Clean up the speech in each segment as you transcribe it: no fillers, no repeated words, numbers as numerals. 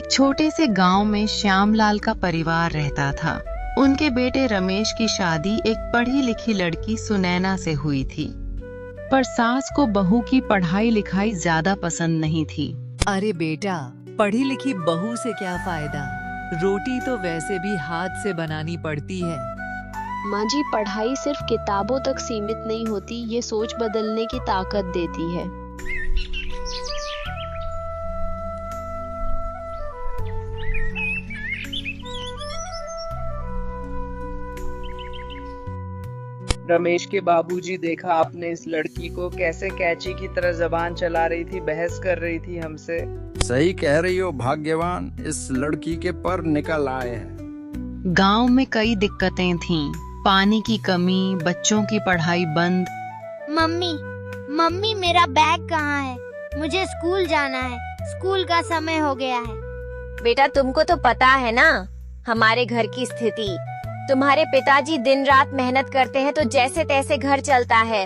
एक छोटे से गांव में श्यामलाल का परिवार रहता था। उनके बेटे रमेश की शादी एक पढ़ी लिखी लड़की सुनैना से हुई थी, पर सास को बहू की पढ़ाई लिखाई ज्यादा पसंद नहीं थी। अरे बेटा, पढ़ी लिखी बहू से क्या फायदा, रोटी तो वैसे भी हाथ से बनानी पड़ती है। माँ जी, पढ़ाई सिर्फ किताबों तक सीमित नहीं होती, ये सोच बदलने की ताकत देती है। रमेश के बाबूजी, देखा आपने इस लड़की को कैसे कैंची की तरह जबान चला रही थी, बहस कर रही थी हमसे। सही कह रही हो भाग्यवान, इस लड़की के पर निकल आए हैं। गांव में कई दिक्कतें थीं, पानी की कमी, बच्चों की पढ़ाई बंद। मम्मी मेरा बैग कहाँ है? मुझे स्कूल जाना है, स्कूल का समय हो गया है। बेटा, तुमको तो पता है ना हमारे घर की स्थिति। तुम्हारे पिताजी दिन रात मेहनत करते हैं तो जैसे तैसे घर चलता है।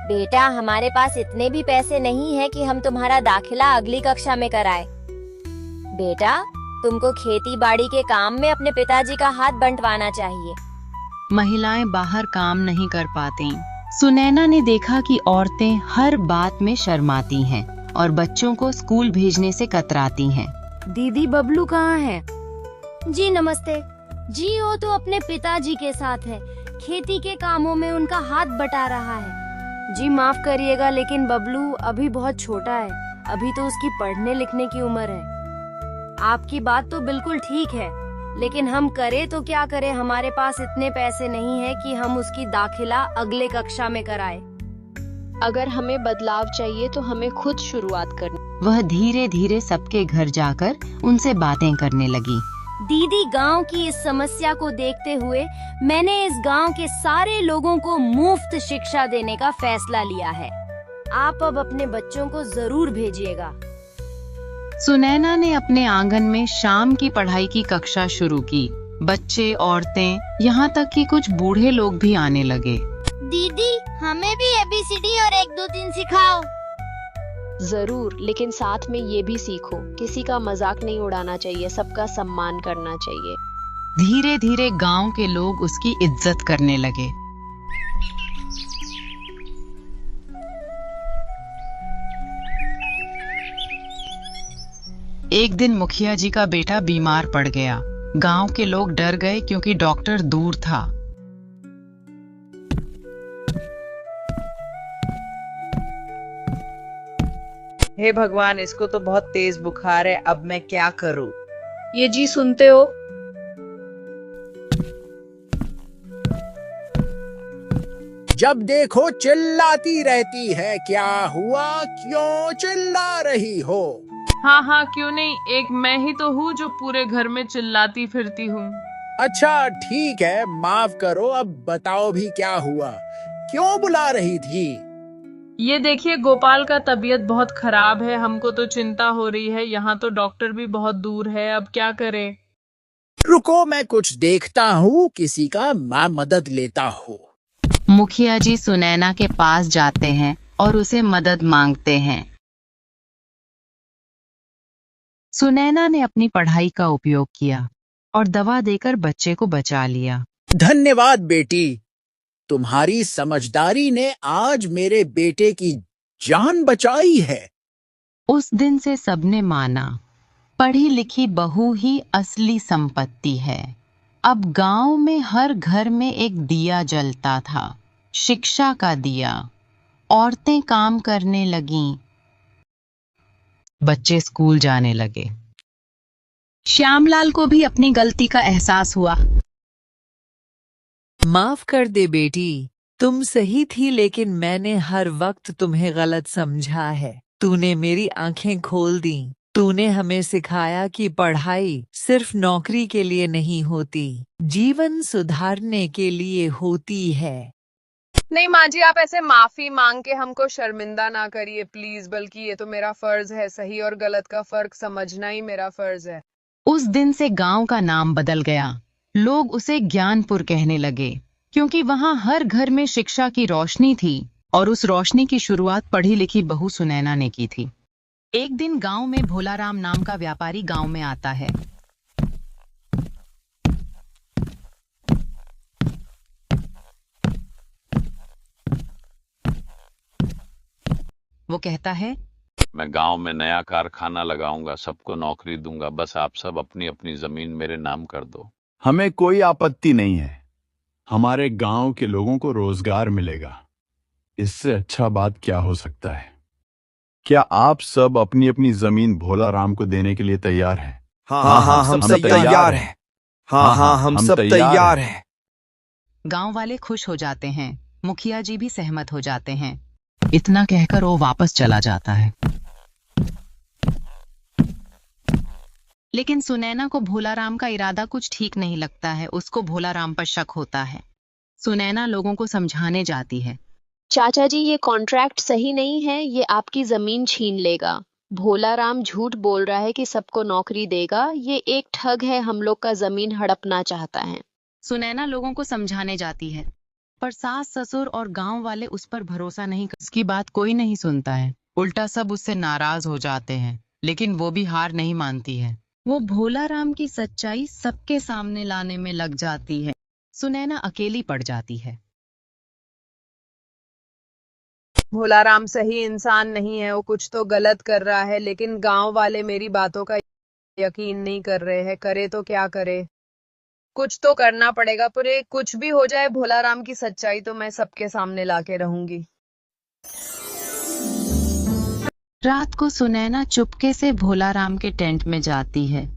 बेटा, हमारे पास इतने भी पैसे नहीं है कि हम तुम्हारा दाखिला अगली कक्षा में कराए। बेटा, तुमको खेती बाड़ी के काम में अपने पिताजी का हाथ बंटवाना चाहिए। महिलाएं बाहर काम नहीं कर पाती। सुनैना ने देखा कि औरतें हर बात में शर्माती हैं और बच्चों को स्कूल भेजने से कतराती हैं। दीदी, बबलू कहाँ है? जी नमस्ते। जी, वो तो अपने पिताजी के साथ है, खेती के कामों में उनका हाथ बटा रहा है। जी माफ करिएगा, लेकिन बबलू अभी बहुत छोटा है, अभी तो उसकी पढ़ने लिखने की उम्र है। आपकी बात तो बिल्कुल ठीक है, लेकिन हम करें तो क्या करें, हमारे पास इतने पैसे नहीं है कि हम उसकी दाखिला अगले कक्षा में कराएं। अगर हमें बदलाव चाहिए तो हमें खुद शुरुआत करनी। वह धीरे धीरे सबके घर जाकर उनसे बातें करने लगी। दीदी, गांव की इस समस्या को देखते हुए मैंने इस गांव के सारे लोगों को मुफ्त शिक्षा देने का फैसला लिया है। आप अब अपने बच्चों को जरूर भेजिएगा। सुनैना ने अपने आंगन में शाम की पढ़ाई की कक्षा शुरू की। बच्चे, औरतें, यहाँ तक कि कुछ बूढ़े लोग भी आने लगे। दीदी, हमें भी ABCD और 1 2 3 सिखाओ। जरूर, लेकिन साथ में ये भी सीखो, किसी का मजाक नहीं उड़ाना चाहिए, सबका सम्मान करना चाहिए। धीरे धीरे गांव के लोग उसकी इज्जत करने लगे। एक दिन मुखिया जी का बेटा बीमार पड़ गया। गांव के लोग डर गए क्योंकि डॉक्टर दूर था। हे भगवान, इसको तो बहुत तेज बुखार है, अब मैं क्या करूं? ये जी सुनते हो? जब देखो चिल्लाती रहती है, क्या हुआ, क्यों चिल्ला रही हो? हाँ, क्यों नहीं, एक मैं ही तो हूँ जो पूरे घर में चिल्लाती फिरती हूँ। अच्छा ठीक है, माफ करो, अब बताओ भी क्या हुआ, क्यों बुला रही थी? ये देखिए, गोपाल का तबीयत बहुत खराब है, हमको तो चिंता हो रही है, यहाँ तो डॉक्टर भी बहुत दूर है, अब क्या करें? रुको, मैं कुछ देखता हूँ, किसी का मैं मदद लेता हूँ। मुखिया जी सुनैना के पास जाते हैं और उसे मदद मांगते हैं। सुनैना ने अपनी पढ़ाई का उपयोग किया और दवा देकर बच्चे को बचा लिया। धन्यवाद बेटी, तुम्हारी समझदारी ने आज मेरे बेटे की जान बचाई है। उस दिन से सबने माना, पढ़ी लिखी बहू ही असली संपत्ति है। अब गांव में हर घर में एक दिया जलता था, शिक्षा का दिया। औरतें काम करने लगीं, बच्चे स्कूल जाने लगे। श्यामलाल को भी अपनी गलती का एहसास हुआ। माफ कर दे बेटी, तुम सही थी, लेकिन मैंने हर वक्त तुम्हें गलत समझा है। तूने मेरी आंखें खोल दी। तूने हमें सिखाया कि पढ़ाई सिर्फ नौकरी के लिए नहीं होती, जीवन सुधारने के लिए होती है। नहीं माँ जी, आप ऐसे माफी मांग के हमको शर्मिंदा ना करिए प्लीज, बल्कि ये तो मेरा फर्ज है, सही और गलत का फर्क समझना ही मेरा फर्ज है। उस दिन से गांव का नाम बदल गया। लोग उसे ज्ञानपुर कहने लगे, क्योंकि वहां हर घर में शिक्षा की रोशनी थी और उस रोशनी की शुरुआत पढ़ी लिखी बहू सुनैना ने की थी। एक दिन गांव में भोलाराम नाम का व्यापारी गांव में आता है। वो कहता है, मैं गांव में नया कारखाना लगाऊंगा, सबको नौकरी दूंगा, बस आप सब अपनी अपनी जमीन मेरे नाम कर दो। हमें कोई आपत्ति नहीं है, हमारे गांव के लोगों को रोजगार मिलेगा। इससे अच्छा बात क्या हो सकता है? क्या आप सब अपनी अपनी जमीन भोलाराम को देने के लिए तैयार हैं? हाँ, हम सब तैयार हैं। हाँ, हम सब तैयार हैं। गांव वाले खुश हो जाते हैं, मुखिया जी भी सहमत हो जाते हैं। इतना कहकर वो वापस चला जाता है। लेकिन सुनैना को भोलाराम का इरादा कुछ ठीक नहीं लगता है। उसको भोलाराम पर शक होता है। सुनैना लोगों को समझाने जाती है, चाचा जी ये कॉन्ट्रैक्ट सही नहीं है, ये आपकी जमीन छीन लेगा। भोलाराम झूठ बोल रहा है कि सबको नौकरी देगा, ये एक ठग है, हम लोग का जमीन हड़पना चाहता है। सुनैना लोगों को समझाने जाती है, पर सास ससुर और गांव वाले उस पर भरोसा नहीं करते। उसकी बात कोई नहीं सुनता है, उल्टा सब उससे नाराज हो जाते हैं। लेकिन वो भी हार नहीं मानती है। वो भोलाराम की सच्चाई सबके सामने लाने में लग जाती है। सुनैना अकेली पड़ जाती है। भोलाराम सही इंसान नहीं है, वो कुछ तो गलत कर रहा है, लेकिन गांव वाले मेरी बातों का यकीन नहीं कर रहे हैं। करे तो क्या करे, कुछ तो करना पड़ेगा। पर कुछ भी हो जाए, भोलाराम की सच्चाई तो मैं सबके सामने लाके रहूंगी। रात को सुनैना चुपके से भोलाराम के टेंट में जाती है।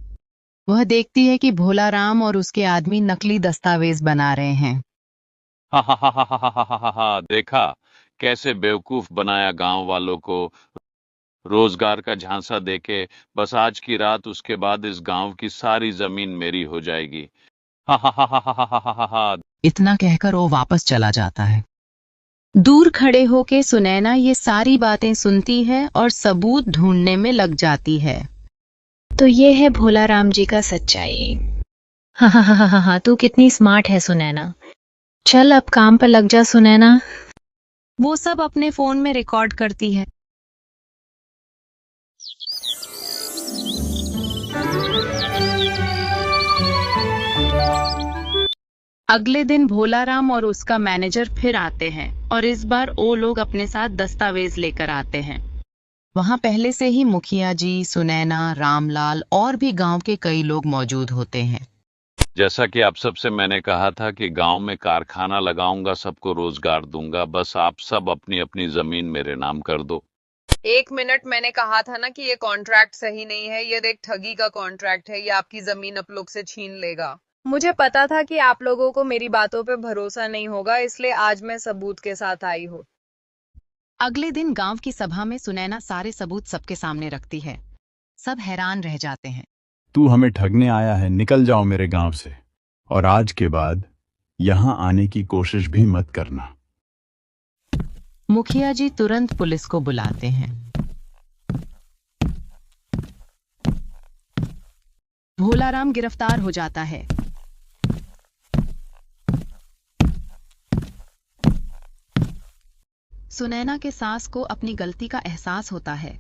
वह देखती है कि भोलाराम और उसके आदमी नकली दस्तावेज बना रहे हैं। हा, देखा कैसे बेवकूफ बनाया गांव वालों को, रोजगार का झांसा देके। बस आज की रात, उसके बाद इस गांव की सारी जमीन मेरी हो जाएगी। हा। इतना कहकर वो वापस चला जाता है। दूर खड़े होके सुनैना ये सारी बातें सुनती है और सबूत ढूंढने में लग जाती है। तो ये है भोलाराम जी का सच्चाई। हाँ, तू कितनी स्मार्ट है सुनैना। चल अब काम पर लग जा सुनैना। वो सब अपने फोन में रिकॉर्ड करती है। अगले दिन भोलाराम और उसका मैनेजर फिर आते हैं और इस बार वो लोग अपने साथ दस्तावेज लेकर आते हैं। वहां पहले से ही मुखिया जी, सुनैना, रामलाल और भी गांव के कई लोग मौजूद होते हैं। जैसा कि आप सबसे मैंने कहा था कि गांव में कारखाना लगाऊंगा, सबको रोजगार दूंगा, बस आप सब अपनी अपनी जमीन मेरे नाम कर दो। 1 मिनट, मैंने कहा था ना कि ये कॉन्ट्रैक्ट सही नहीं है, ये एक ठगी का कॉन्ट्रैक्ट है, ये आपकी जमीन आप लोग से छीन लेगा। मुझे पता था कि आप लोगों को मेरी बातों पे भरोसा नहीं होगा, इसलिए आज मैं सबूत के साथ आई हूँ। अगले दिन गांव की सभा में सुनैना सारे सबूत सबके सामने रखती है। सब हैरान रह जाते हैं। तू हमें ठगने आया है, निकल जाओ मेरे गांव से, और आज के बाद यहां आने की कोशिश भी मत करना। मुखिया जी तुरंत पुलिस को बुलाते हैं। भोलाराम गिरफ्तार हो जाता है। सुनैना के सास को अपनी गलती का एहसास होता है।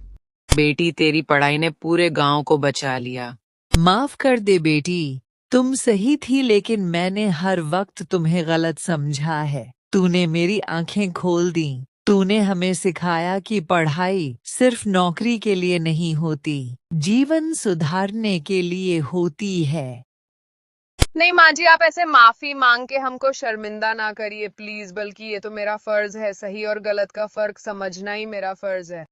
बेटी, तेरी पढ़ाई ने पूरे गांव को बचा लिया। माफ कर दे बेटी, तुम सही थी, लेकिन मैंने हर वक्त तुम्हें गलत समझा है। तूने मेरी आंखें खोल दी। तूने हमें सिखाया कि पढ़ाई सिर्फ नौकरी के लिए नहीं होती, जीवन सुधारने के लिए होती है। नहीं माँ जी, आप ऐसे माफी मांग के हमको शर्मिंदा ना करिए प्लीज, बल्कि ये तो मेरा फर्ज है, सही और गलत का फर्क समझना ही मेरा फर्ज है।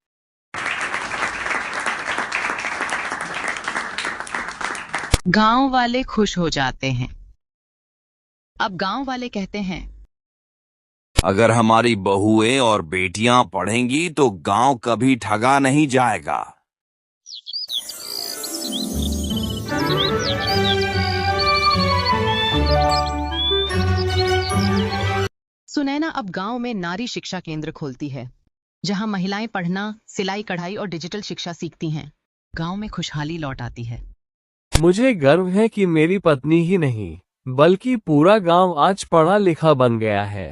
गांव वाले खुश हो जाते हैं। अब गांव वाले कहते हैं, अगर हमारी बहुएं और बेटियां पढ़ेंगी तो गांव कभी ठगा नहीं जाएगा। सुनैना अब गांव में नारी शिक्षा केंद्र खोलती है, जहां महिलाएं पढ़ना, सिलाई कढ़ाई और डिजिटल शिक्षा सीखती हैं। गांव में खुशहाली लौट आती है। मुझे गर्व है कि मेरी पत्नी ही नहीं बल्कि पूरा गांव आज पढ़ा लिखा बन गया है।